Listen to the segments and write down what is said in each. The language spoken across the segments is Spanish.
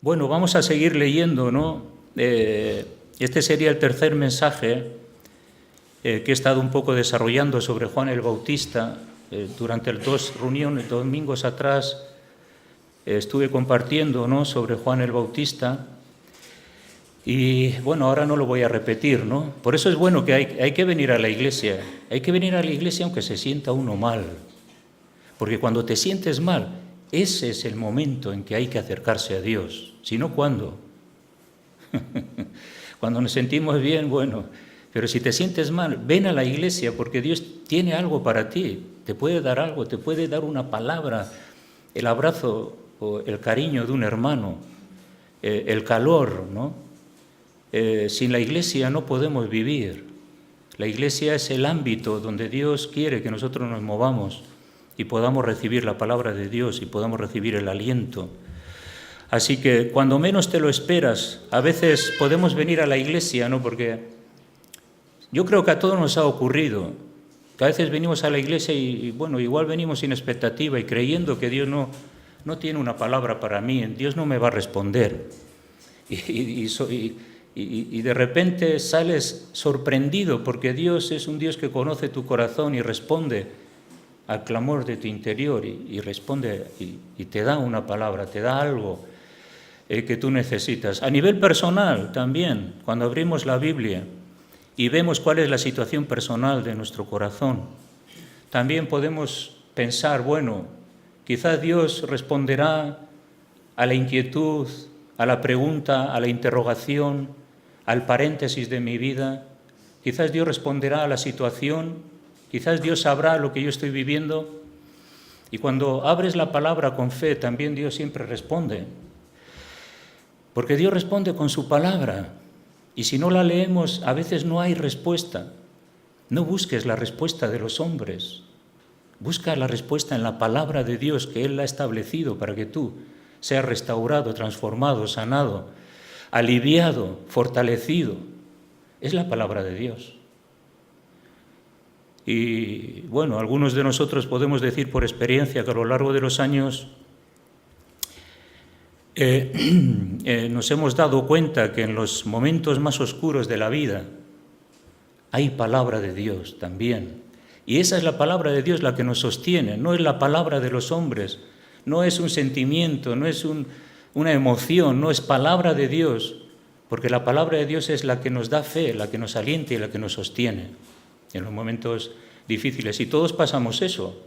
Bueno, vamos a seguir leyendo, ¿no? Este sería el tercer mensaje que he estado un poco desarrollando sobre Juan el Bautista. Durante dos reuniones, domingos atrás, estuve compartiendo, ¿no?, sobre Juan el Bautista. Y bueno, ahora no lo voy a repetir, ¿no? Por eso es bueno que hay que venir a la iglesia. Hay que venir a la iglesia aunque se sienta uno mal. Porque cuando te sientes mal, ese es el momento en que hay que acercarse a Dios. Si no, ¿cuándo? Cuando nos sentimos bien, bueno. Pero si te sientes mal, ven a la iglesia porque Dios tiene algo para ti. Te puede dar algo, te puede dar una palabra, el abrazo o el cariño de un hermano, el calor, ¿no? Sin la iglesia no podemos vivir. La iglesia es el ámbito donde Dios quiere que nosotros nos movamos y podamos recibir la palabra de Dios y podamos recibir el aliento. Así que cuando menos te lo esperas, a veces podemos venir a la iglesia, ¿no? Porque yo creo que a todos nos ha ocurrido, que a veces venimos a la iglesia y bueno, igual venimos sin expectativa y creyendo que Dios no tiene una palabra para mí, Dios no me va a responder. Y de repente sales sorprendido porque Dios es un Dios que conoce tu corazón y responde al clamor de tu interior y responde y te da una palabra, te da algo que tú necesitas. A nivel personal también, cuando abrimos la Biblia y vemos cuál es la situación personal de nuestro corazón, también podemos pensar, bueno, quizás Dios responderá a la inquietud, a la pregunta, a la interrogación, al paréntesis de mi vida. Quizás Dios responderá a la situación, quizás Dios sabrá lo que yo estoy viviendo. Y cuando abres la palabra con fe, también Dios siempre responde. Porque Dios responde con su palabra. Y si no la leemos, a veces no hay respuesta. No busques la respuesta de los hombres. Busca la respuesta en la palabra de Dios que Él ha establecido para que tú seas restaurado, transformado, sanado, aliviado, fortalecido. Es la palabra de Dios. Y bueno, algunos de nosotros podemos decir por experiencia que a lo largo de los años nos hemos dado cuenta que en los momentos más oscuros de la vida hay palabra de Dios también. Y esa es la palabra de Dios la que nos sostiene, no es la palabra de los hombres, no es un sentimiento, no es una emoción, no es palabra de Dios, porque la palabra de Dios es la que nos da fe, la que nos alienta y la que nos sostiene en los momentos difíciles. Y todos pasamos eso.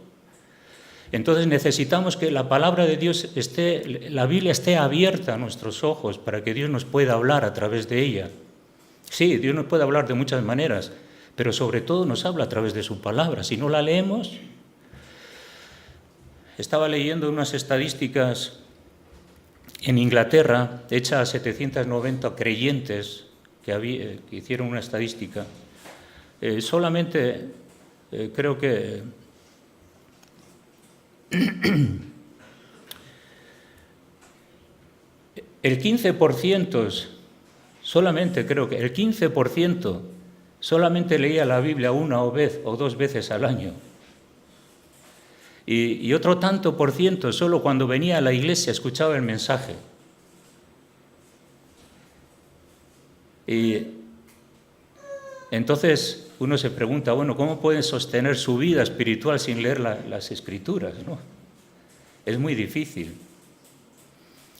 Entonces necesitamos que la palabra de Dios la Biblia esté abierta a nuestros ojos para que Dios nos pueda hablar a través de ella. Sí, Dios nos puede hablar de muchas maneras, pero sobre todo nos habla a través de su palabra. Si no la leemos, estaba leyendo unas estadísticas en Inglaterra, hechas a 790 creyentes que hicieron una estadística. Solamente creo que el 15%, solamente creo que el 15% solamente leía la Biblia una o dos veces al año. Y otro tanto por ciento solo cuando venía a la iglesia escuchaba el mensaje. Y entonces uno se pregunta, bueno, ¿cómo pueden sostener su vida espiritual sin leer las Escrituras, ¿no? Es muy difícil.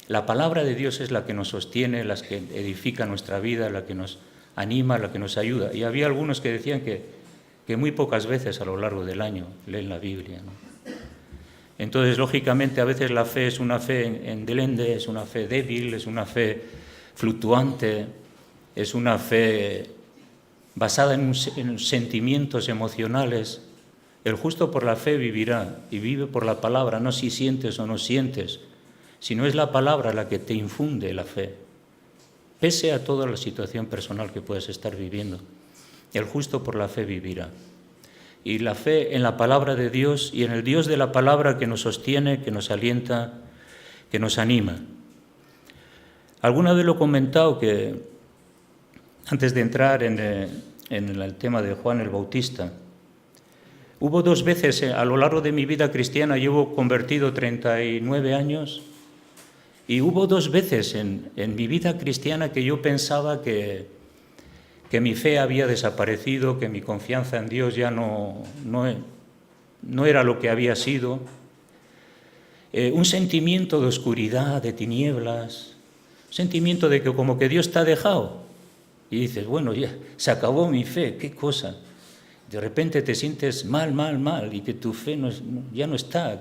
La palabra de Dios es la que nos sostiene, la que edifica nuestra vida, la que nos anima, la que nos ayuda. Y había algunos que decían que muy pocas veces a lo largo del año leen la Biblia, ¿no? Entonces, lógicamente, a veces la fe es una fe endelende, es una fe débil, es una fe fluctuante, es una fe basada en sentimientos emocionales. El justo por la fe vivirá y vive por la palabra, no si sientes o no sientes, sino es la palabra la que te infunde la fe, pese a toda la situación personal que puedas estar viviendo. El justo por la fe vivirá. Y la fe en la palabra de Dios y en el Dios de la palabra que nos sostiene, que nos alienta, que nos anima. Alguna vez lo he comentado que antes de entrar en el tema de Juan el Bautista, hubo 2 veces a lo largo de mi vida cristiana, llevo convertido 39 años, Y hubo 2 veces en mi vida cristiana que yo pensaba que mi fe había desaparecido, que mi confianza en Dios ya no era lo que había sido. Un sentimiento de oscuridad, de tinieblas, un sentimiento de que como que Dios te ha dejado. Y dices, bueno, ya se acabó mi fe, qué cosa. De repente te sientes mal, y que tu fe ya no está.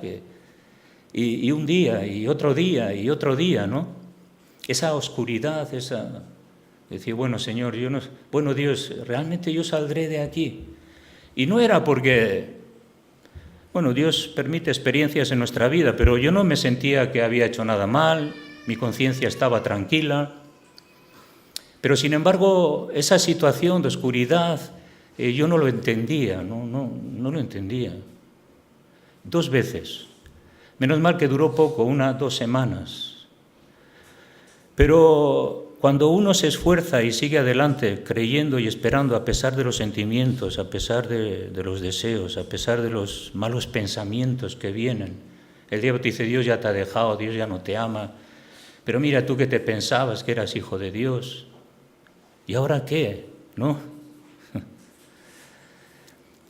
Y un día, y otro día, ¿no? Esa oscuridad, decir, bueno, Señor, bueno, Dios, realmente yo saldré de aquí. Y no era porque, bueno, Dios permite experiencias en nuestra vida, pero yo no me sentía que había hecho nada mal, mi conciencia estaba tranquila. Pero, sin embargo, esa situación de oscuridad, yo no lo entendía, no lo entendía. 2 veces. Menos mal que duró poco, 1 o 2 semanas. Pero cuando uno se esfuerza y sigue adelante, creyendo y esperando a pesar de los sentimientos, a pesar de los deseos, a pesar de los malos pensamientos que vienen, el diablo te dice, Dios ya te ha dejado, Dios ya no te ama, pero mira tú que te pensabas que eras hijo de Dios, ¿y ahora qué? ¿No?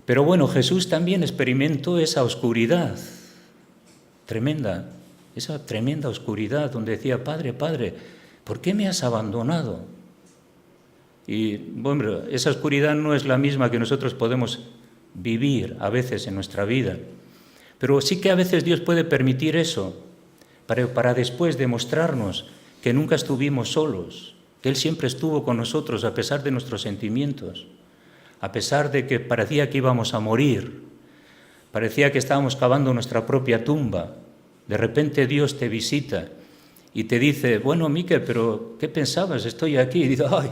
Pero bueno, Jesús también experimentó esa oscuridad tremenda, esa tremenda oscuridad donde decía, Padre, ¿por qué me has abandonado? Y bueno, esa oscuridad no es la misma que nosotros podemos vivir a veces en nuestra vida, pero sí que a veces Dios puede permitir eso para después demostrarnos que nunca estuvimos solos, que Él siempre estuvo con nosotros a pesar de nuestros sentimientos, a pesar de que parecía que íbamos a morir, parecía que estábamos cavando nuestra propia tumba. De repente Dios te visita y te dice, bueno, Miquel, pero ¿qué pensabas? Estoy aquí. Y digo, ay,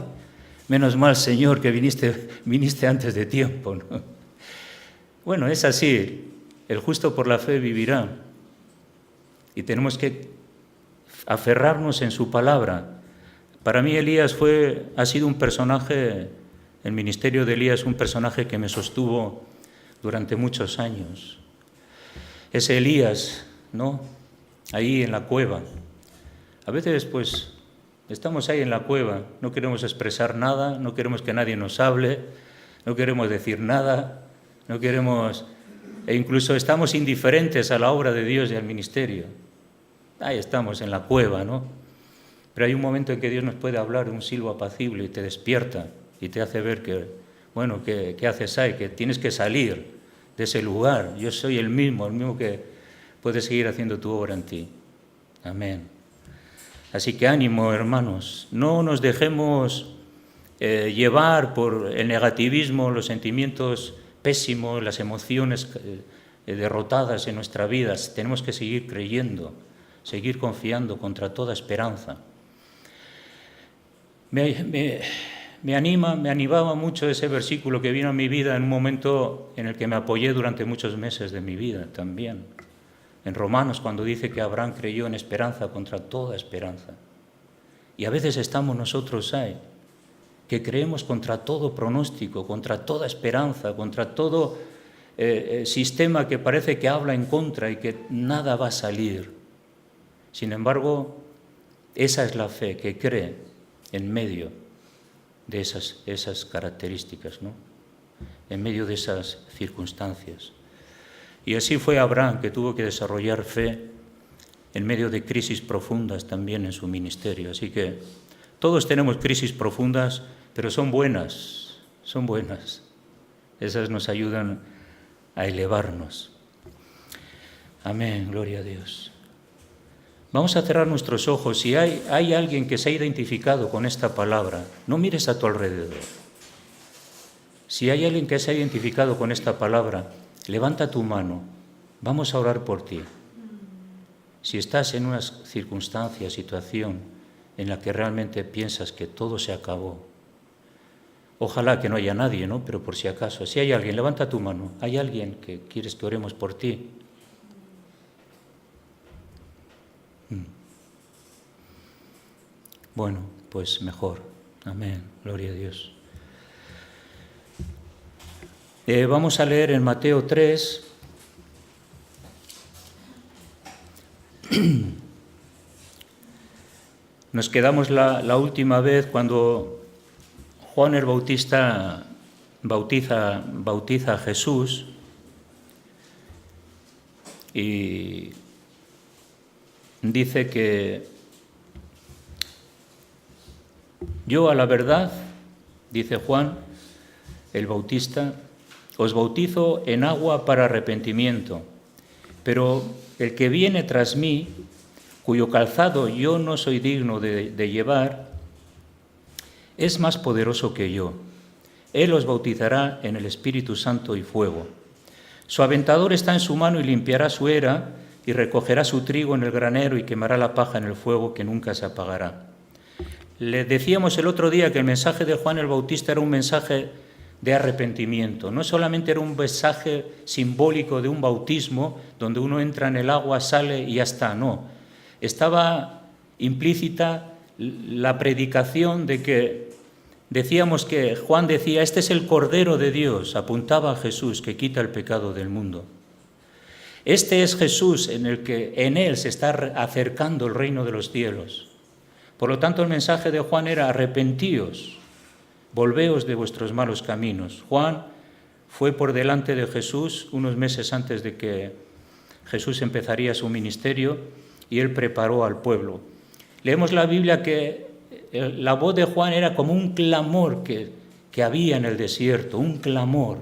menos mal, Señor, que viniste antes de tiempo, ¿no? Bueno, es así, el justo por la fe vivirá. Y tenemos que aferrarnos en su palabra. Para mí Elías ha sido un personaje, el ministerio de Elías, un personaje que me sostuvo durante muchos años. Ese Elías, ¿no? Ahí en la cueva. A veces, pues, estamos ahí en la cueva, no queremos expresar nada, no queremos que nadie nos hable, no queremos decir nada, e incluso estamos indiferentes a la obra de Dios y al ministerio. Ahí estamos en la cueva, ¿no? Pero hay un momento en que Dios nos puede hablar, un silbo apacible, y te despierta y te hace ver que, bueno, ¿qué haces ahí? Que tienes que salir de ese lugar. Yo soy el mismo que puede seguir haciendo tu obra en ti. Amén. Así que ánimo, hermanos, no nos dejemos llevar por el negativismo, los sentimientos pésimos, las emociones derrotadas en nuestra vida. Tenemos que seguir creyendo, seguir confiando contra toda esperanza. Me animaba mucho ese versículo que vino a mi vida en un momento en el que me apoyé durante muchos meses de mi vida también. En Romanos, cuando dice que Abraham creyó en esperanza contra toda esperanza. Y a veces estamos nosotros ahí, que creemos contra todo pronóstico, contra toda esperanza, contra todo sistema que parece que habla en contra y que nada va a salir. Sin embargo, esa es la fe que cree en medio de esas características, ¿no? En medio de esas circunstancias. Y así fue Abraham, que tuvo que desarrollar fe en medio de crisis profundas también en su ministerio. Así que todos tenemos crisis profundas, pero son buenas. Esas nos ayudan a elevarnos. Amén, gloria a Dios. Vamos a cerrar nuestros ojos. Si hay alguien que se ha identificado con esta palabra, no mires a tu alrededor. Si hay alguien que se ha identificado con esta palabra, levanta tu mano, vamos a orar por ti. Si estás en una circunstancia, situación en la que realmente piensas que todo se acabó, ojalá que no haya nadie, ¿no? Pero por si acaso, si hay alguien, levanta tu mano. ¿Hay alguien que quieres que oremos por ti? Bueno, pues mejor. Amén, gloria a Dios. Vamos a leer en Mateo 3, Nos quedamos la última vez cuando Juan el Bautista bautiza a Jesús y dice que yo a la verdad, dice Juan el Bautista, os bautizo en agua para arrepentimiento, pero el que viene tras mí, cuyo calzado yo no soy digno de llevar, es más poderoso que yo. Él os bautizará en el Espíritu Santo y fuego. Su aventador está en su mano y limpiará su era y recogerá su trigo en el granero y quemará la paja en el fuego que nunca se apagará. Le decíamos el otro día que el mensaje de Juan el Bautista era un mensaje de arrepentimiento. No solamente era un mensaje simbólico de un bautismo donde uno entra en el agua, sale y ya está, no. Estaba implícita la predicación de que decíamos que Juan decía, este es el Cordero de Dios, apuntaba a Jesús que quita el pecado del mundo. Este es Jesús en él se está acercando el reino de los cielos. Por lo tanto, el mensaje de Juan era arrepentíos, volveos de vuestros malos caminos. Juan fue por delante de Jesús unos meses antes de que Jesús empezaría su ministerio y él preparó al pueblo. Leemos la Biblia que la voz de Juan era como un clamor que había en el desierto, un clamor.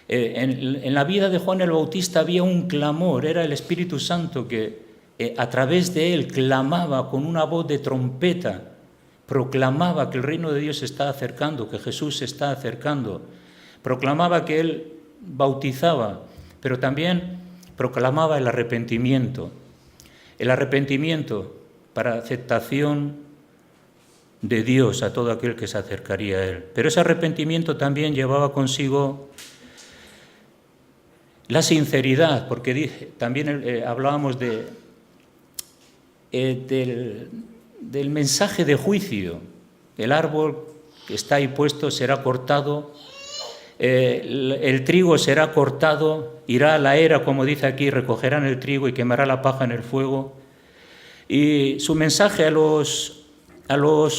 En la vida de Juan el Bautista había un clamor, era el Espíritu Santo que a través de él clamaba con una voz de trompeta, proclamaba que el reino de Dios se está acercando, que Jesús se está acercando, proclamaba que él bautizaba, pero también proclamaba el arrepentimiento para aceptación de Dios a todo aquel que se acercaría a él. Pero ese arrepentimiento también llevaba consigo la sinceridad, porque también hablábamos del mensaje de juicio. El árbol que está ahí puesto será cortado, el trigo será cortado, irá a la era, como dice aquí, recogerán el trigo y quemará la paja en el fuego. Y su mensaje a los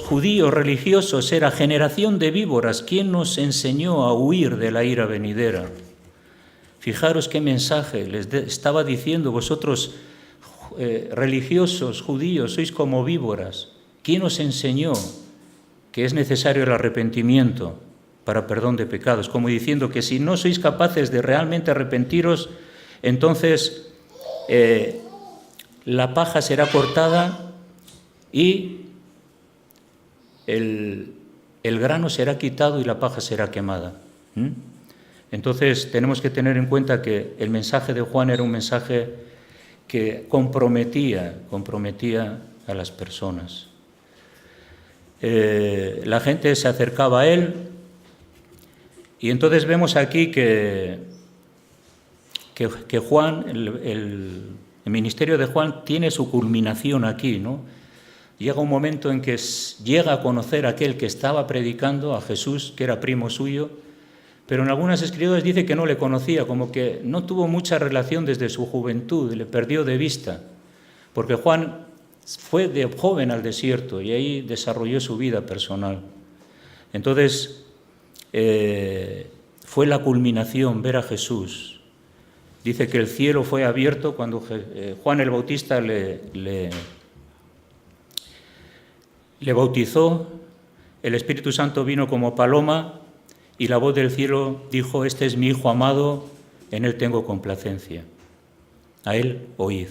judíos religiosos era: generación de víboras, ¿quién nos enseñó a huir de la ira venidera? Fijaros qué mensaje les estaba diciendo: vosotros religiosos judíos sois como víboras. ¿Quién os enseñó que es necesario el arrepentimiento para perdón de pecados? Como diciendo que si no sois capaces de realmente arrepentiros, entonces la paja será cortada y el grano será quitado y la paja será quemada. Entonces tenemos que tener en cuenta que el mensaje de Juan era un mensaje que comprometía a las personas. La gente se acercaba a él y entonces vemos aquí que Juan, el ministerio de Juan tiene su culminación aquí, ¿no? Llega un momento en que llega a conocer a aquel que estaba predicando, a Jesús, que era primo suyo, pero en algunas escrituras dice que no le conocía, como que no tuvo mucha relación desde su juventud, le perdió de vista, porque Juan fue de joven al desierto y ahí desarrolló su vida personal. Entonces, fue la culminación ver a Jesús. Dice que el cielo fue abierto cuando Juan el Bautista le bautizó, el Espíritu Santo vino como paloma y la voz del cielo dijo: este es mi Hijo amado, en él tengo complacencia, a él oíd.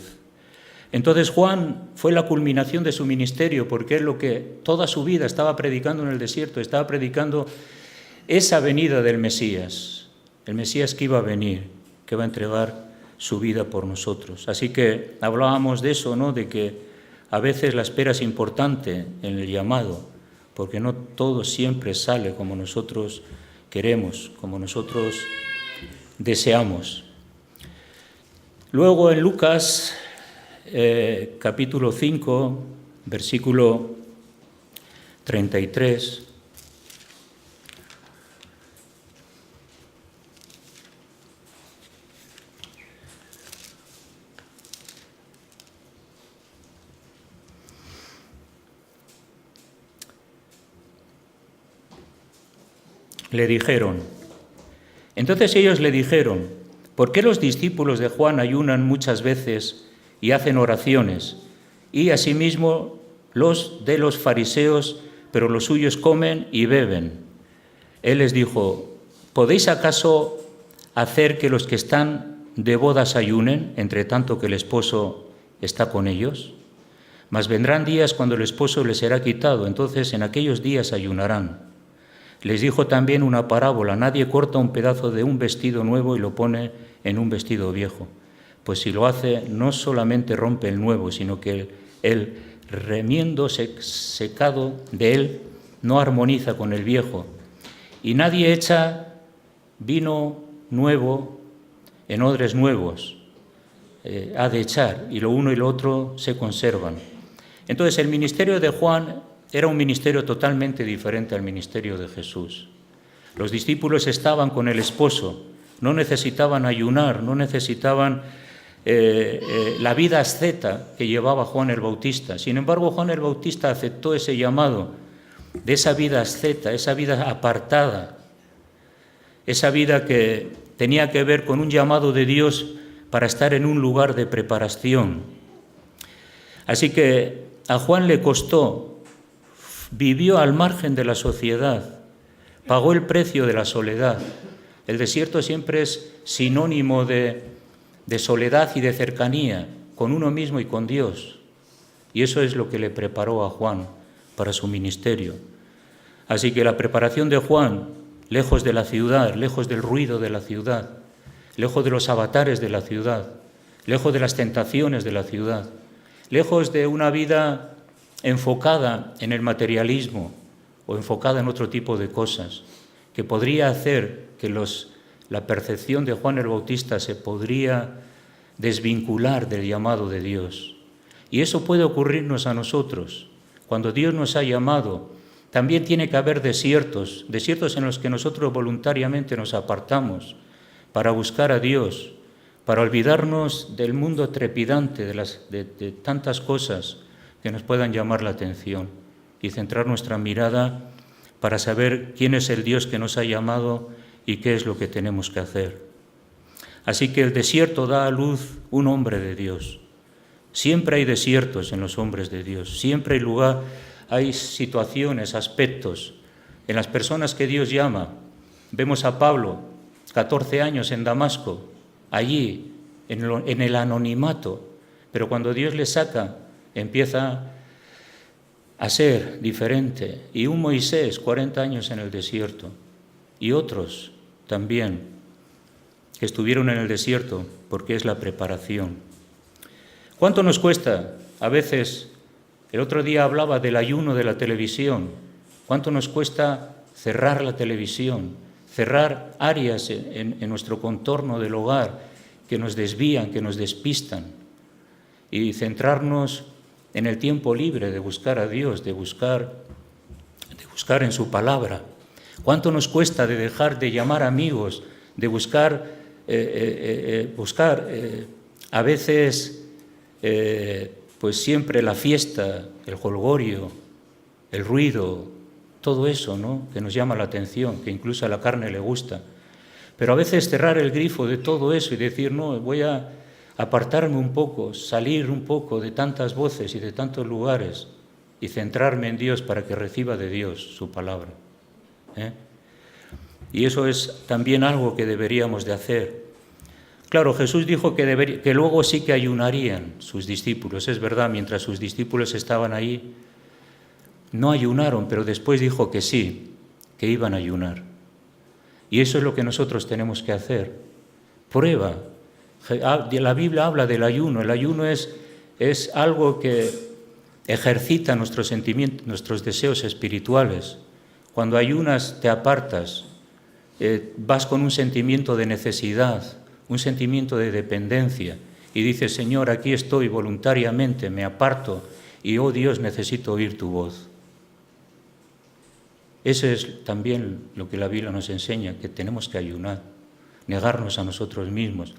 Entonces Juan fue la culminación de su ministerio, porque es lo que toda su vida estaba predicando en el desierto, estaba predicando esa venida del Mesías, el Mesías que iba a venir, que va a entregar su vida por nosotros. Así que hablábamos de eso, ¿no? De que a veces la espera es importante en el llamado, porque no todo siempre sale como nosotros queremos, como nosotros deseamos. Luego en Lucas capítulo 5, versículo 33, le dijeron. Entonces ellos le dijeron: ¿por qué los discípulos de Juan ayunan muchas veces y hacen oraciones? Y asimismo los de los fariseos, pero los suyos comen y beben. Él les dijo: ¿podéis acaso hacer que los que están de bodas ayunen, entre tanto que el esposo está con ellos? Mas vendrán días cuando el esposo les será quitado, entonces en aquellos días ayunarán. Les dijo también una parábola: nadie corta un pedazo de un vestido nuevo y lo pone en un vestido viejo, pues si lo hace no solamente rompe el nuevo, sino que el remiendo secado de él no armoniza con el viejo. Y nadie echa vino nuevo en odres nuevos, ha de echar, y lo uno y lo otro se conservan. Entonces el ministerio de Juan era un ministerio totalmente diferente al ministerio de Jesús. Los discípulos estaban con el esposo, no necesitaban ayunar, no necesitaban la vida asceta que llevaba Juan el Bautista. Sin embargo, Juan el Bautista aceptó ese llamado de esa vida asceta, esa vida apartada, esa vida que tenía que ver con un llamado de Dios para estar en un lugar de preparación. Así que a Juan le costó, vivió al margen de la sociedad, pagó el precio de la soledad. El desierto siempre es sinónimo de soledad y de cercanía con uno mismo y con Dios. Y eso es lo que le preparó a Juan para su ministerio. Así que la preparación de Juan, lejos de la ciudad, lejos del ruido de la ciudad, lejos de los avatares de la ciudad, lejos de las tentaciones de la ciudad, lejos de una vida enfocada en el materialismo o enfocada en otro tipo de cosas, que podría hacer que la percepción de Juan el Bautista se podría desvincular del llamado de Dios. Y eso puede ocurrirnos a nosotros. Cuando Dios nos ha llamado, también tiene que haber desiertos en los que nosotros voluntariamente nos apartamos para buscar a Dios, para olvidarnos del mundo trepidante, de tantas cosas que nos puedan llamar la atención y centrar nuestra mirada para saber quién es el Dios que nos ha llamado y qué es lo que tenemos que hacer. Así que el desierto da a luz un hombre de Dios. Siempre hay desiertos en los hombres de Dios, siempre hay situaciones, aspectos en las personas que Dios llama. Vemos a Pablo, 14 años en Damasco, allí, en el anonimato, pero cuando Dios le saca, empieza a ser diferente. Y un Moisés, 40 años en el desierto, y otros también que estuvieron en el desierto, porque es la preparación. ¿Cuánto nos cuesta? A veces, el otro día hablaba del ayuno de la televisión. ¿Cuánto nos cuesta cerrar la televisión, cerrar áreas en nuestro contorno del hogar que nos desvían, que nos despistan, y centrarnos en el tiempo libre de buscar a Dios, de buscar en su palabra? ¿Cuánto nos cuesta de dejar de llamar amigos, de buscar a veces pues siempre la fiesta, el jolgorio, el ruido, todo eso, ¿no?, que nos llama la atención, que incluso a la carne le gusta? Pero a veces cerrar el grifo de todo eso y decir: no, voy a apartarme un poco, salir un poco de tantas voces y de tantos lugares y centrarme en Dios para que reciba de Dios su palabra. Y eso es también algo que deberíamos de hacer. Claro, Jesús dijo que luego sí que ayunarían sus discípulos. Es verdad, mientras sus discípulos estaban ahí, no ayunaron, pero después dijo que sí, que iban a ayunar. Y eso es lo que nosotros tenemos que hacer. Prueba. La Biblia habla del ayuno. El ayuno es algo que ejercita nuestros sentimientos, nuestros deseos espirituales. Cuando ayunas te apartas, vas con un sentimiento de necesidad, un sentimiento de dependencia, y dices: Señor, aquí estoy voluntariamente, me aparto, y oh Dios, necesito oír tu voz. Eso es también lo que la Biblia nos enseña, que tenemos que ayunar, negarnos a nosotros mismos.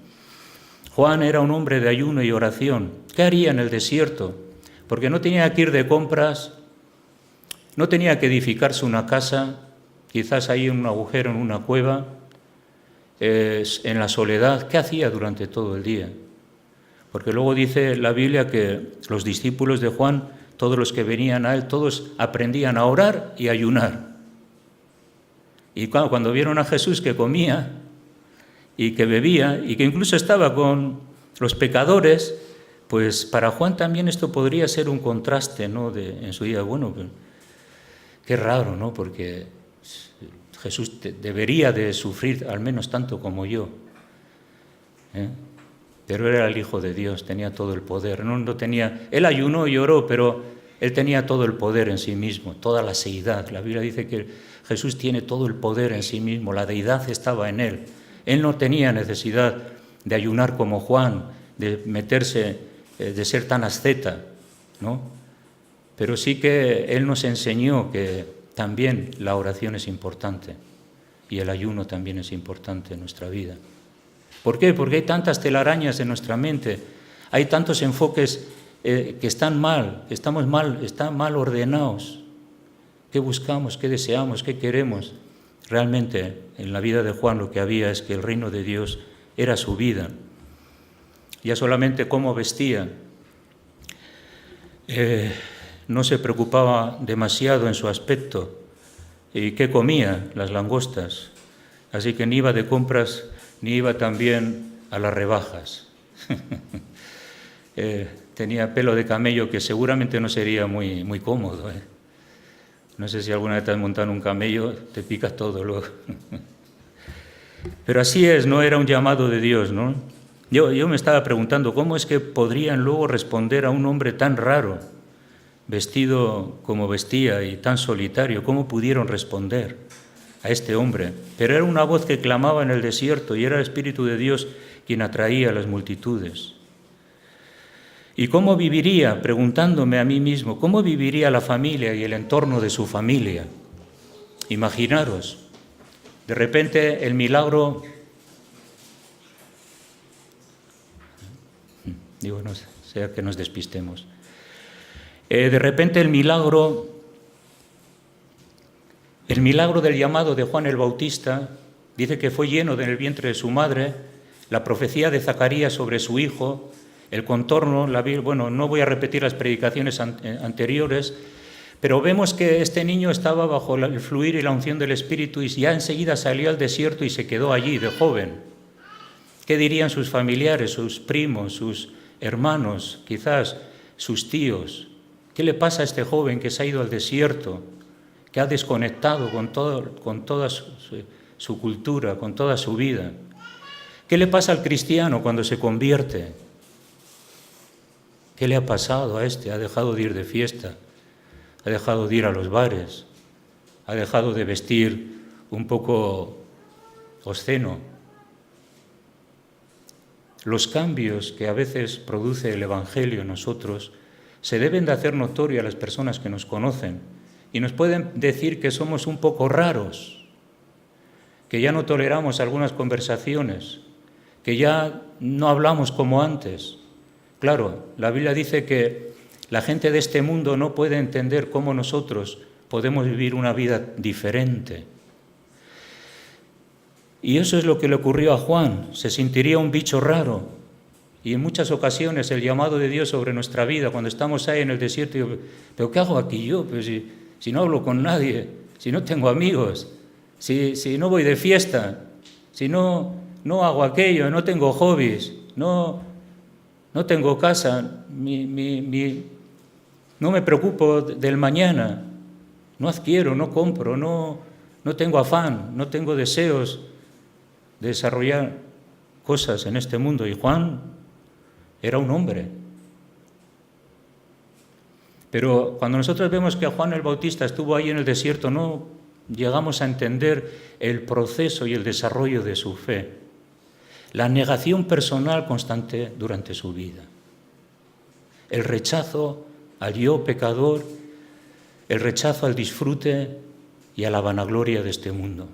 Juan era un hombre de ayuno y oración. ¿Qué haría en el desierto? Porque no tenía que ir de compras, no tenía que edificarse una casa, quizás ahí en un agujero, en una cueva, en la soledad. ¿Qué hacía durante todo el día? Porque luego dice la Biblia que los discípulos de Juan, todos los que venían a él, todos aprendían a orar y a ayunar. Y cuando vieron a Jesús que comía y que bebía y que incluso estaba con los pecadores, pues para Juan también esto podría ser un contraste, ¿no? En su vida. Bueno, pues, qué raro, ¿no? Porque Jesús debería de sufrir al menos tanto como yo, ¿eh? Pero era el Hijo de Dios, tenía todo el poder. No tenía, él ayunó y oró, pero él tenía todo el poder en sí mismo, toda la seidad. La Biblia dice que Jesús tiene todo el poder en sí mismo, la deidad estaba en él. Él no tenía necesidad de ayunar como Juan, de meterse, de ser tan asceta, ¿no? Pero sí que él nos enseñó que también la oración es importante y el ayuno también es importante en nuestra vida. ¿Por qué? Porque hay tantas telarañas en nuestra mente, hay tantos enfoques que están mal, están mal ordenados. ¿Qué buscamos? ¿Qué deseamos? ¿Qué queremos? Realmente en la vida de Juan lo que había es que el reino de Dios era su vida. Ya solamente cómo vestía, no se preocupaba demasiado en su aspecto. ¿Y qué comía? Las langostas. Así que ni iba de compras, ni iba también a las rebajas. Tenía pelo de camello que seguramente no sería muy cómodo, ¿eh? No sé si alguna vez te has montado en un camello, te picas todo luego. Pero así es, no era un llamado de Dios, ¿no? Yo me estaba preguntando, ¿cómo es que podrían luego responder a un hombre tan raro, vestido como vestía y tan solitario? ¿Cómo pudieron responder a este hombre? Pero era una voz que clamaba en el desierto y era el Espíritu de Dios quien atraía a las multitudes. ¿Y cómo viviría? Preguntándome a mí mismo, ¿cómo viviría la familia y el entorno de su familia? Imaginaros, de repente el milagro, digo, no sea que nos despistemos, de repente el milagro del llamado de Juan el Bautista, dice que fue lleno en el vientre de su madre, la profecía de Zacarías sobre su hijo, el contorno, bueno, no voy a repetir las predicaciones anteriores, pero vemos que este niño estaba bajo el fluir y la unción del Espíritu y ya enseguida salió al desierto y se quedó allí de joven. ¿Qué dirían sus familiares, sus primos, sus hermanos, quizás sus tíos? ¿Qué le pasa a este joven que se ha ido al desierto, que ha desconectado con toda su cultura, con toda su vida? ¿Qué le pasa al cristiano cuando se convierte? ¿Qué le ha pasado a este? Ha dejado de ir de fiesta, ha dejado de ir a los bares, ha dejado de vestir un poco obsceno. Los cambios que a veces produce el Evangelio en nosotros se deben de hacer notorio a las personas que nos conocen y nos pueden decir que somos un poco raros, que ya no toleramos algunas conversaciones, que ya no hablamos como antes. Claro, la Biblia dice que la gente de este mundo no puede entender cómo nosotros podemos vivir una vida diferente. Y eso es lo que le ocurrió a Juan, se sentiría un bicho raro. Y en muchas ocasiones el llamado de Dios sobre nuestra vida, cuando estamos ahí en el desierto, digo, ¿pero qué hago aquí yo? Pues si no hablo con nadie, si no tengo amigos, si no voy de fiesta, si no hago aquello, no tengo hobbies, no tengo casa, no me preocupo del mañana, no adquiero, no compro, no tengo afán, no tengo deseos de desarrollar cosas en este mundo. Y Juan era un hombre. Pero cuando nosotros vemos que Juan el Bautista estuvo ahí en el desierto, no llegamos a entender el proceso y el desarrollo de su fe. La negación personal constante durante su vida. El rechazo al yo pecador, el rechazo al disfrute y a la vanagloria de este mundo.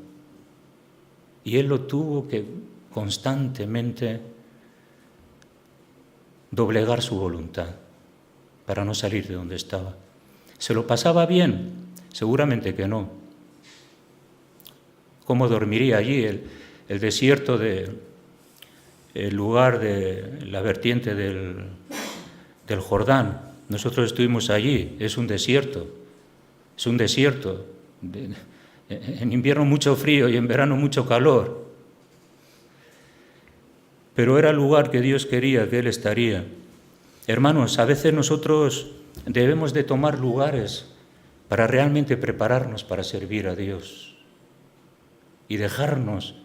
Y él lo tuvo que constantemente doblegar su voluntad para no salir de donde estaba. ¿Se lo pasaba bien? Seguramente que no. cómo dormiría allí, el desierto el lugar de la vertiente del Jordán. Nosotros estuvimos allí, es un desierto. En invierno mucho frío y en verano mucho calor. Pero era el lugar que Dios quería que Él estaría. Hermanos, a veces nosotros debemos de tomar lugares para realmente prepararnos para servir a Dios y dejarnos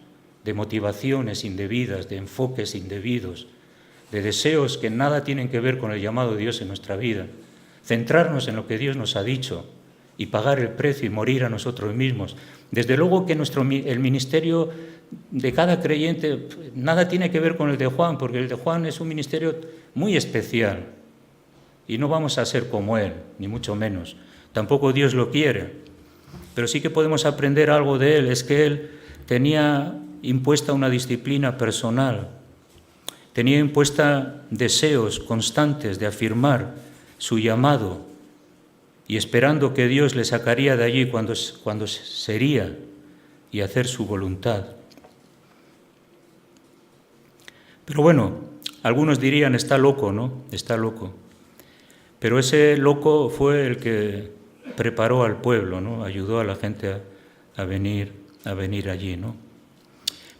de motivaciones indebidas, de enfoques indebidos, de deseos que nada tienen que ver con el llamado de Dios en nuestra vida. Centrarnos en lo que Dios nos ha dicho y pagar el precio y morir a nosotros mismos. Desde luego que el ministerio de cada creyente nada tiene que ver con el de Juan, porque el de Juan es un ministerio muy especial y no vamos a ser como él, ni mucho menos. Tampoco Dios lo quiere, pero sí que podemos aprender algo de él. Es que él tenía impuesta una disciplina personal, tenía impuesta deseos constantes de afirmar su llamado y esperando que Dios le sacaría de allí cuando sería y hacer su voluntad. Pero bueno, algunos dirían, está loco, ¿no? Está loco. Pero ese loco fue el que preparó al pueblo, ¿no? Ayudó a la gente a venir allí, ¿no?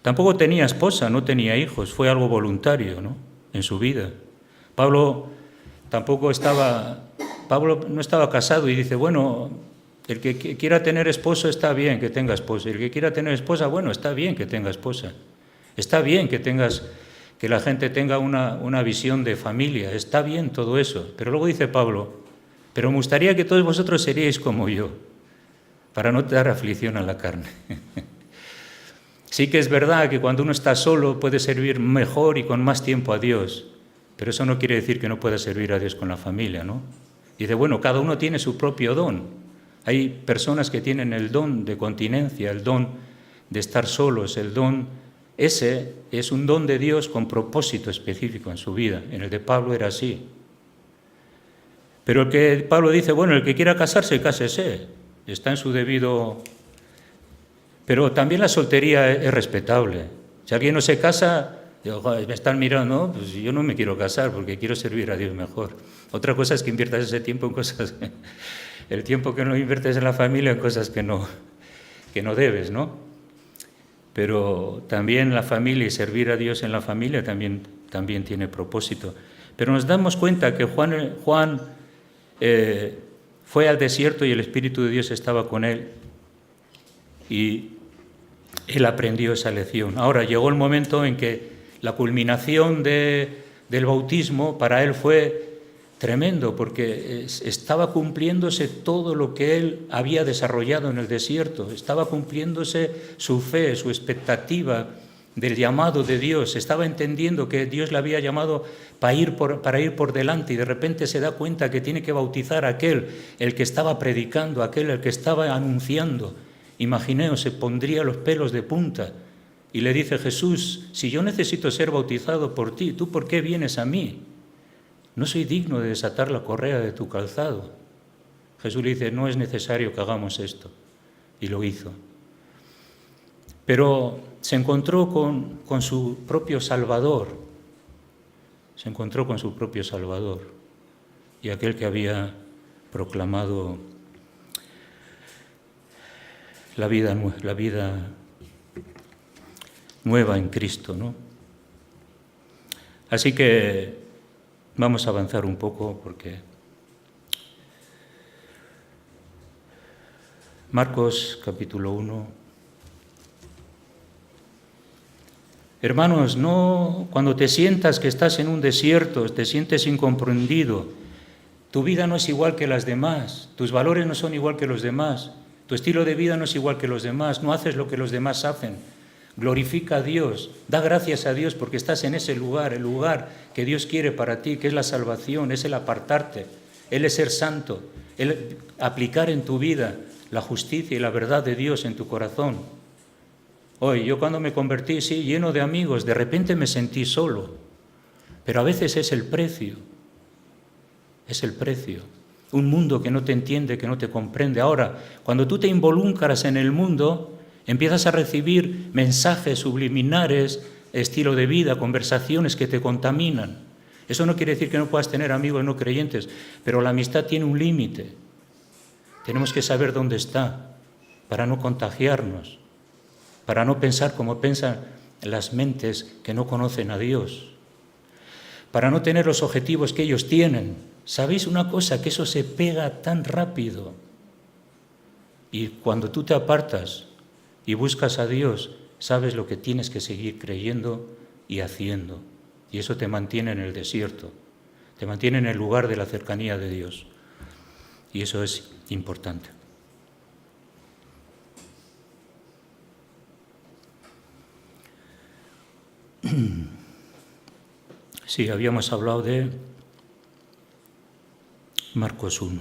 Tampoco tenía esposa, no tenía hijos, fue algo voluntario, ¿no? En su vida. Pablo no estaba casado y dice, bueno, el que quiera tener esposo está bien que tenga esposa, el que quiera tener esposa, bueno, está bien que tenga esposa, está bien que la gente tenga una visión de familia, está bien todo eso. Pero luego dice Pablo, pero me gustaría que todos vosotros seríais como yo, para no dar aflicción a la carne. Sí que es verdad que cuando uno está solo puede servir mejor y con más tiempo a Dios, pero eso no quiere decir que no pueda servir a Dios con la familia, ¿no? Dice, bueno, cada uno tiene su propio don. Hay personas que tienen el don de continencia, el don de estar solos, el don. Ese es un don de Dios con propósito específico en su vida. En el de Pablo era así. Pero el que Pablo dice, bueno, el que quiera casarse, cásese. Está en su debido. Pero también la soltería es respetable. Si alguien no se casa, me están mirando, no, pues yo no me quiero casar porque quiero servir a Dios mejor. Otra cosa es que inviertas ese tiempo en cosas, el tiempo que no inviertes en la familia en cosas que no debes, ¿no? Pero también la familia y servir a Dios en la familia también tiene propósito. Pero nos damos cuenta que Juan fue al desierto y el Espíritu de Dios estaba con él y él aprendió esa lección. Ahora llegó el momento en que la culminación del bautismo para él fue tremendo, porque estaba cumpliéndose todo lo que él había desarrollado en el desierto, estaba cumpliéndose su fe, su expectativa del llamado de Dios, estaba entendiendo que Dios le había llamado para ir por delante y de repente se da cuenta que tiene que bautizar a aquel, el que estaba predicando, el que estaba anunciando. Imaginaos, se pondría los pelos de punta y le dice Jesús, si yo necesito ser bautizado por ti, ¿tú por qué vienes a mí? No soy digno de desatar la correa de tu calzado. Jesús le dice, no es necesario que hagamos esto. Y lo hizo. Pero se encontró con su propio Salvador. Se encontró con su propio Salvador. Y aquel que había proclamado la vida nueva en Cristo, ¿no? Así que vamos a avanzar un poco porque Marcos capítulo 1. Hermanos, no cuando te sientas que estás en un desierto, te sientes incomprendido, tu vida no es igual que las demás, tus valores no son igual que los demás, tu estilo de vida no es igual que los demás, no haces lo que los demás hacen. Glorifica a Dios, da gracias a Dios porque estás en ese lugar, el lugar que Dios quiere para ti, que es la salvación, es el apartarte, Él es ser santo, el aplicar en tu vida la justicia y la verdad de Dios en tu corazón. Hoy, yo cuando me convertí, sí, lleno de amigos, de repente me sentí solo, pero a veces es el precio, un mundo que no te entiende, que no te comprende. Ahora, cuando tú te involucras en el mundo, Empiezas a recibir mensajes subliminares, estilo de vida, conversaciones que te contaminan. Eso no quiere decir que no puedas tener amigos no creyentes, pero la amistad tiene un límite. Tenemos que saber dónde está para no contagiarnos, para no pensar como piensan las mentes que no conocen a Dios, para no tener los objetivos que ellos tienen. ¿Sabéis una cosa? Que eso se pega tan rápido. Y cuando tú te apartas y buscas a Dios, sabes lo que tienes que seguir creyendo y haciendo. Y eso te mantiene en el desierto, te mantiene en el lugar de la cercanía de Dios. Y eso es importante. Sí, habíamos hablado de Marcos 1.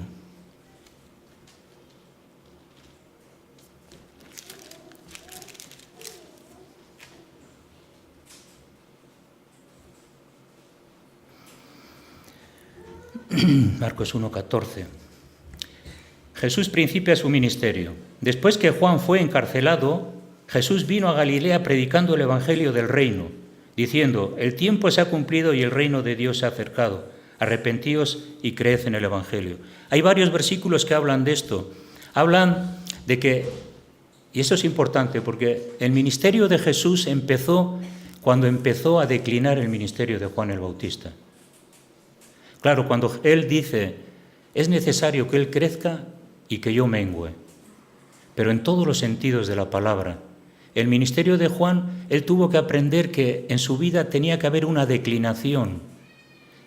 Marcos 1:14. Jesús principia su ministerio. Después que Juan fue encarcelado, Jesús vino a Galilea predicando el evangelio del reino, diciendo: el tiempo se ha cumplido y el reino de Dios se ha acercado. Arrepentíos y creed en el evangelio. Hay varios versículos que hablan de esto. Hablan de que, y esto es importante porque el ministerio de Jesús empezó cuando empezó a declinar el ministerio de Juan el Bautista. Claro, cuando él dice: es necesario que él crezca y que yo mengüe, pero en todos los sentidos de la palabra. El ministerio de Juan, él tuvo que aprender que en su vida tenía que haber una declinación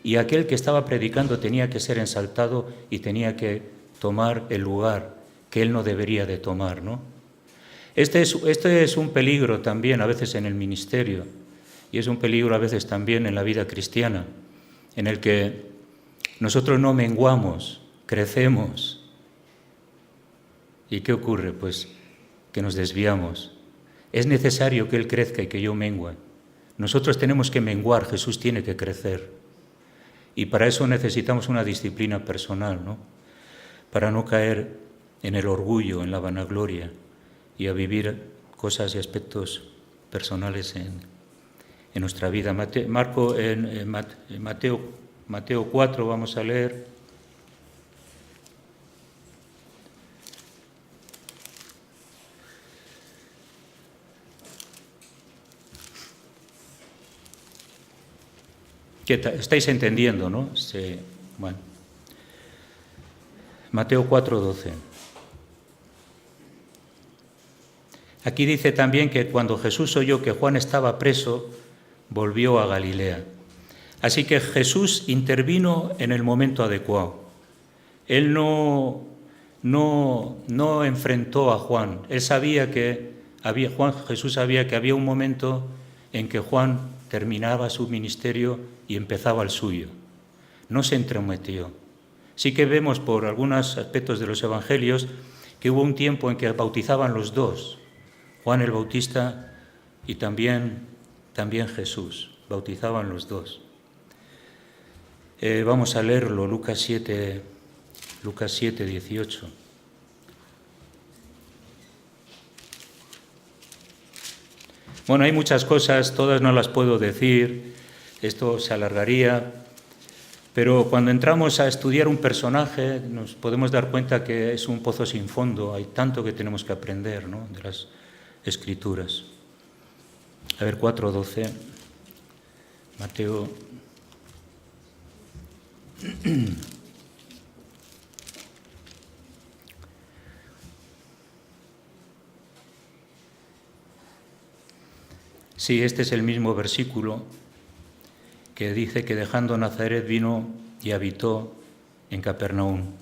y aquel que estaba predicando tenía que ser exaltado y tenía que tomar el lugar que él no debería de tomar, ¿no? Este es un peligro también a veces en el ministerio y es un peligro a veces también en la vida cristiana, en el que nosotros no menguamos, crecemos. ¿Y qué ocurre? Pues que nos desviamos. Es necesario que Él crezca y que yo mengue. Nosotros tenemos que menguar, Jesús tiene que crecer. Y para eso necesitamos una disciplina personal, ¿no? Para no caer en el orgullo, en la vanagloria y a vivir cosas y aspectos personales en nuestra vida. Mateo 4 vamos a leer. ¿Estáis entendiendo, no? Sí, bueno. Mateo 4:12. Aquí dice también que cuando Jesús oyó que Juan estaba preso, volvió a Galilea. Así que Jesús intervino en el momento adecuado. Él no enfrentó a Juan. Él sabía que Jesús sabía que había un momento en que Juan terminaba su ministerio y empezaba el suyo. No se entrometió. Sí que vemos por algunos aspectos de los evangelios que hubo un tiempo en que bautizaban los dos, Juan el Bautista y también Jesús, bautizaban los dos. Vamos a leerlo, Lucas 7:18. Bueno, hay muchas cosas, todas no las puedo decir, esto se alargaría, pero cuando entramos a estudiar un personaje nos podemos dar cuenta que es un pozo sin fondo, hay tanto que tenemos que aprender, ¿no?, de las Escrituras. A ver, 4:12, Mateo. Sí, este es el mismo versículo que dice que dejando Nazaret vino y habitó en Capernaum.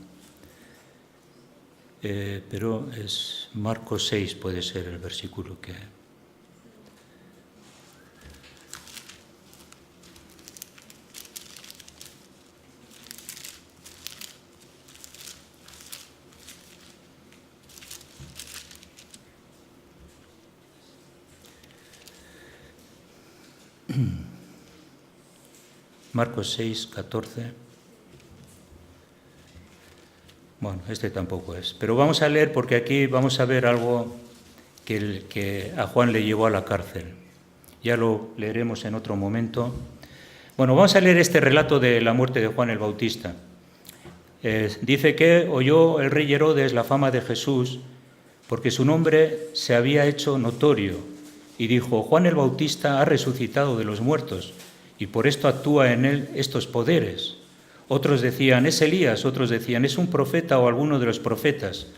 Pero es Marcos 6, puede ser el versículo que... Marcos 6:14. Bueno, este tampoco es. Pero vamos a leer porque aquí vamos a ver algo que a Juan le llevó a la cárcel. Ya lo leeremos en otro momento. Bueno, vamos a leer este relato de la muerte de Juan el Bautista. Dice que oyó el rey Herodes la fama de Jesús porque su nombre se había hecho notorio y dijo: Juan el Bautista ha resucitado de los muertos y por esto actúa en él estos poderes. Otros decían: es Elías, otros decían: es un profeta o alguno de los profetas.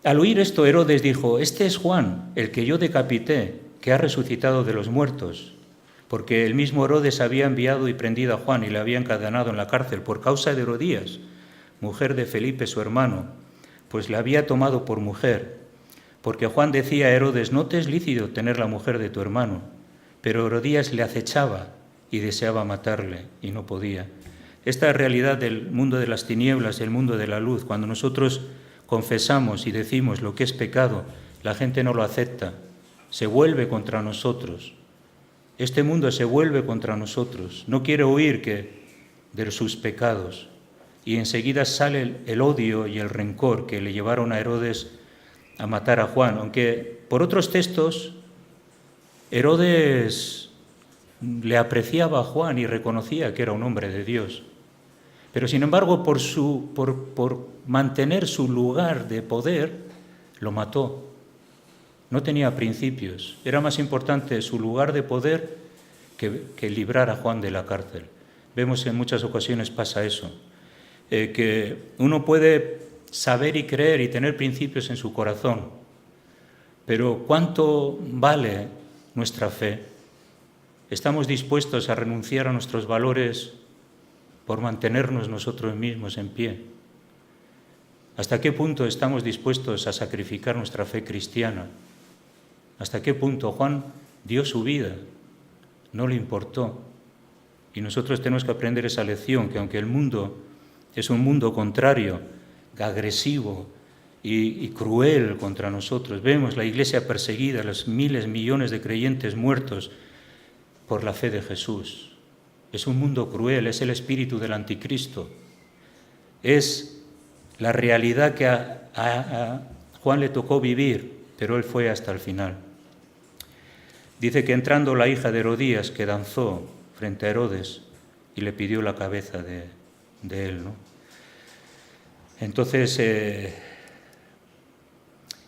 Al oír esto, Herodes dijo: este es Juan, el que yo decapité, que ha resucitado de los muertos. Porque el mismo Herodes había enviado y prendido a Juan y le había encadenado en la cárcel por causa de Herodías, mujer de Felipe su hermano, pues la había tomado por mujer. Porque Juan decía a Herodes: no te es lícito tener la mujer de tu hermano. Pero Herodías le acechaba y deseaba matarle y no podía. Esta realidad del mundo de las tinieblas, el mundo de la luz, cuando nosotros confesamos y decimos lo que es pecado, la gente no lo acepta, se vuelve contra nosotros. Este mundo se vuelve contra nosotros, no quiere oír de sus pecados. Y enseguida sale el odio y el rencor que le llevaron a Herodes a matar a Juan. Aunque por otros textos, Herodes le apreciaba a Juan y reconocía que era un hombre de Dios. Pero sin embargo, por mantener su lugar de poder, lo mató. No tenía principios. Era más importante su lugar de poder que librar a Juan de la cárcel. Vemos que en muchas ocasiones pasa eso. Que uno puede saber y creer y tener principios en su corazón, pero ¿cuánto vale nuestra fe? ¿Estamos dispuestos a renunciar a nuestros valores por mantenernos nosotros mismos en pie? ¿Hasta qué punto estamos dispuestos a sacrificar nuestra fe cristiana? ¿Hasta qué punto? Juan dio su vida, no le importó. Y nosotros tenemos que aprender esa lección, que aunque el mundo es un mundo contrario, agresivo y cruel contra nosotros, vemos la iglesia perseguida, los miles, millones de creyentes muertos por la fe de Jesús. Es un mundo cruel, es el espíritu del anticristo. Es la realidad que a Juan le tocó vivir, pero él fue hasta el final. Dice que entrando la hija de Herodías, que danzó frente a Herodes y le pidió la cabeza de él, ¿no? Entonces,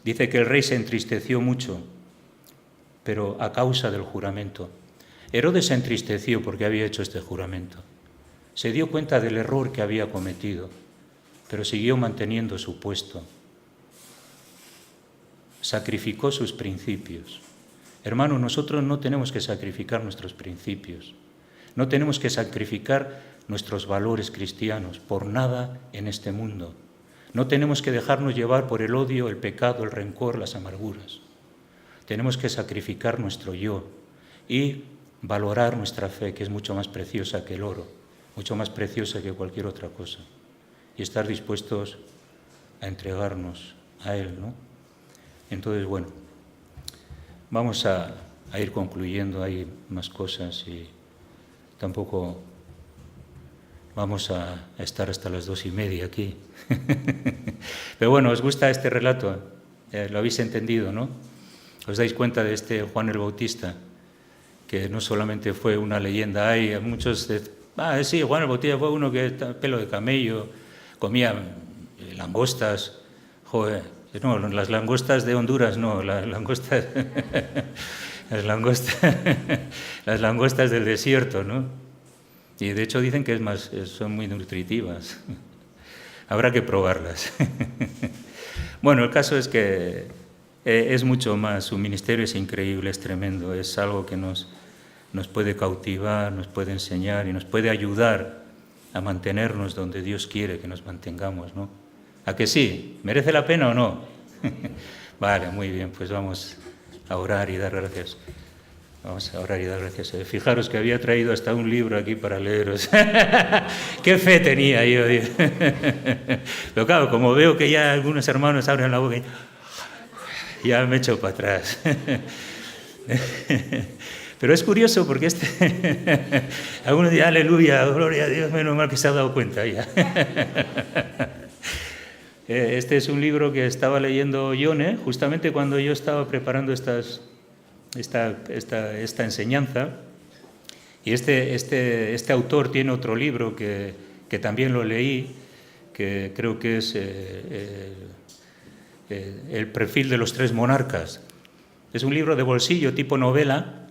dice que el rey se entristeció mucho, pero a causa del juramento. Herodes se entristeció porque había hecho este juramento. Se dio cuenta del error que había cometido, pero siguió manteniendo su puesto. Sacrificó sus principios. Hermano, nosotros no tenemos que sacrificar nuestros principios. No tenemos que sacrificar nuestros valores cristianos por nada en este mundo. No tenemos que dejarnos llevar por el odio, el pecado, el rencor, las amarguras. Tenemos que sacrificar nuestro yo y valorar nuestra fe, que es mucho más preciosa que el oro, mucho más preciosa que cualquier otra cosa, y estar dispuestos a entregarnos a Él, ¿no? Entonces, bueno, vamos a ir concluyendo, hay más cosas y tampoco vamos a estar hasta las 2:30 aquí. Pero bueno, ¿os gusta este relato? Lo habéis entendido, ¿no? ¿Os dais cuenta de este Juan el Bautista? Que no solamente fue una leyenda. Hay muchos... sí, Juan el Bautista fue uno que pelo de camello, comía langostas. Joder, no, las langostas de Honduras no, las langostas... las langostas del desierto, ¿no? Y de hecho dicen que son muy nutritivas. Habrá que probarlas. Bueno, el caso es que es mucho más. Su ministerio es increíble, es tremendo. Es algo que nos puede cautivar, nos puede enseñar y nos puede ayudar a mantenernos donde Dios quiere que nos mantengamos, ¿no? ¿A que sí? ¿Merece la pena o no? Vale, muy bien, pues vamos a orar y dar gracias. Vamos a orar y dar gracias. Fijaros que había traído hasta un libro aquí para leeros. ¡Qué fe tenía yo! Pero claro, como veo que ya algunos hermanos abren la boca, ya me echo para atrás. Pero es curioso porque algunos dicen, aleluya, gloria a Dios, menos mal que se ha dado cuenta ya. Este es un libro que estaba leyendo Yone, justamente cuando yo estaba preparando esta enseñanza. Y este autor tiene otro libro que también lo leí, que creo que es El perfil de los tres monarcas. Es un libro de bolsillo tipo novela.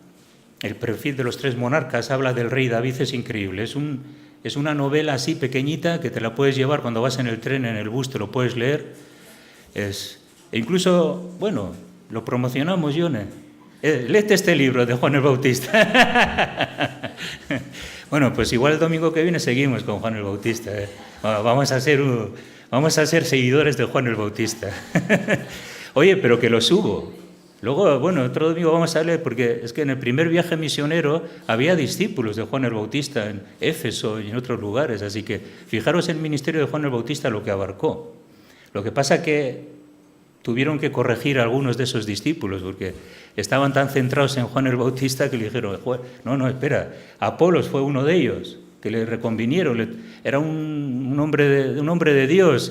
El perfil de los tres monarcas habla del rey David, es increíble. Es una novela así pequeñita que te la puedes llevar cuando vas en el tren, en el bus, te lo puedes leer. E incluso, bueno, lo promocionamos, Yone. Léete este libro de Juan el Bautista. Bueno, pues igual el domingo que viene seguimos con Juan el Bautista. Vamos a ser seguidores de Juan el Bautista. Oye, pero que lo subo. Luego, bueno, otro domingo vamos a leer, porque es que en el primer viaje misionero había discípulos de Juan el Bautista en Éfeso y en otros lugares, así que fijaros el ministerio de Juan el Bautista lo que abarcó. Lo que pasa que tuvieron que corregir a algunos de esos discípulos, porque estaban tan centrados en Juan el Bautista que le dijeron, no, espera, Apolos fue uno de ellos, que le reconvinieron, era un hombre de Dios,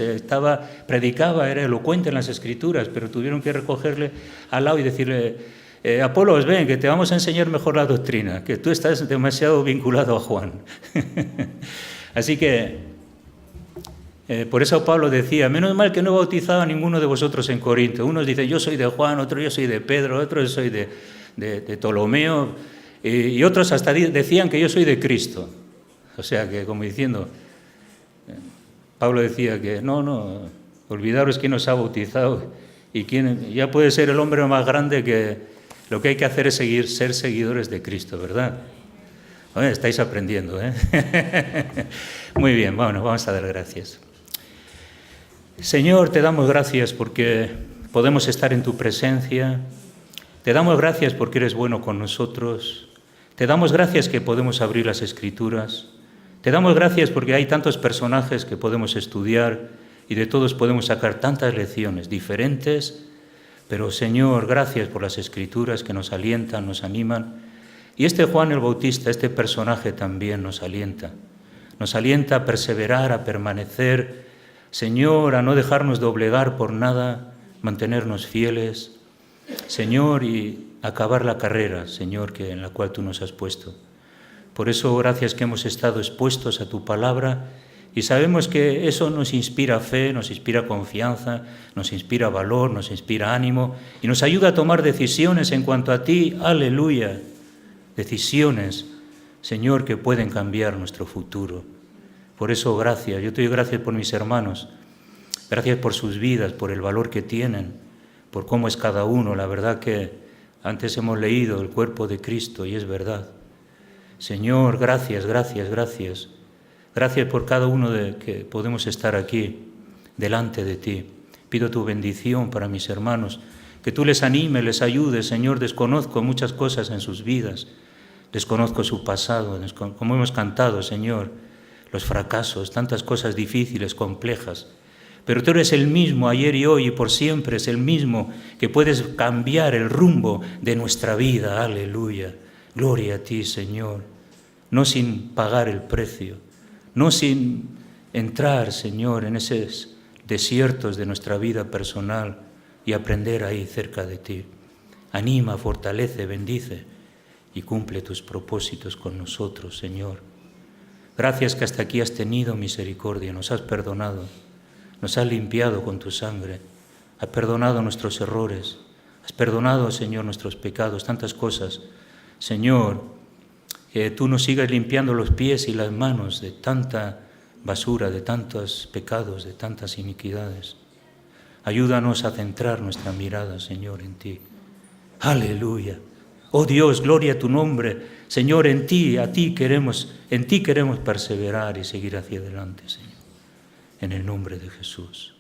predicaba, era elocuente en las Escrituras, pero tuvieron que recogerle al lado y decirle, Apolos, ven, que te vamos a enseñar mejor la doctrina, que tú estás demasiado vinculado a Juan. Así que, por eso Pablo decía, menos mal que no he bautizado a ninguno de vosotros en Corinto. Unos dicen, yo soy de Juan, otros yo soy de Pedro, otros soy de Ptolomeo, y otros hasta decían que yo soy de Cristo. O sea, que como diciendo, Pablo decía que no, olvidaros quién os ha bautizado y quién ya puede ser el hombre más grande, que lo que hay que hacer es ser seguidores de Cristo, ¿verdad? Bueno, estáis aprendiendo, ¿eh? Muy bien, bueno, vamos a dar gracias. Señor, te damos gracias porque podemos estar en tu presencia. Te damos gracias porque eres bueno con nosotros. Te damos gracias que podemos abrir las Escrituras. Te damos gracias porque hay tantos personajes que podemos estudiar y de todos podemos sacar tantas lecciones diferentes. Pero, Señor, gracias por las Escrituras que nos alientan, nos animan. Y este Juan el Bautista, este personaje también nos alienta. Nos alienta a perseverar, a permanecer, Señor, a no dejarnos doblegar por nada, mantenernos fieles, Señor, y acabar la carrera, Señor, en la cual tú nos has puesto. Por eso, gracias que hemos estado expuestos a tu palabra y sabemos que eso nos inspira fe, nos inspira confianza, nos inspira valor, nos inspira ánimo y nos ayuda a tomar decisiones en cuanto a ti, aleluya, decisiones, Señor, que pueden cambiar nuestro futuro. Por eso, gracias. Yo te doy gracias por mis hermanos, gracias por sus vidas, por el valor que tienen, por cómo es cada uno. La verdad que antes hemos leído el cuerpo de Cristo y es verdad. Señor, gracias, gracias, gracias. Gracias por cada uno que podemos estar aquí delante de ti. Pido tu bendición para mis hermanos, que tú les animes, les ayudes. Señor, desconozco muchas cosas en sus vidas, desconozco su pasado, como hemos cantado, Señor, los fracasos, tantas cosas difíciles, complejas. Pero tú eres el mismo ayer y hoy y por siempre, es el mismo que puedes cambiar el rumbo de nuestra vida. Aleluya. Gloria a ti, Señor. No sin pagar el precio, no sin entrar, Señor, en esos desiertos de nuestra vida personal y aprender ahí cerca de ti. Anima, fortalece, bendice y cumple tus propósitos con nosotros, Señor. Gracias que hasta aquí has tenido misericordia, nos has perdonado, nos has limpiado con tu sangre, has perdonado nuestros errores, has perdonado, Señor, nuestros pecados, tantas cosas. Señor, que tú nos sigas limpiando los pies y las manos de tanta basura, de tantos pecados, de tantas iniquidades. Ayúdanos a centrar nuestra mirada, Señor, en ti. Aleluya. Oh Dios, gloria a tu nombre. Señor, en ti queremos perseverar y seguir hacia adelante, Señor. En el nombre de Jesús.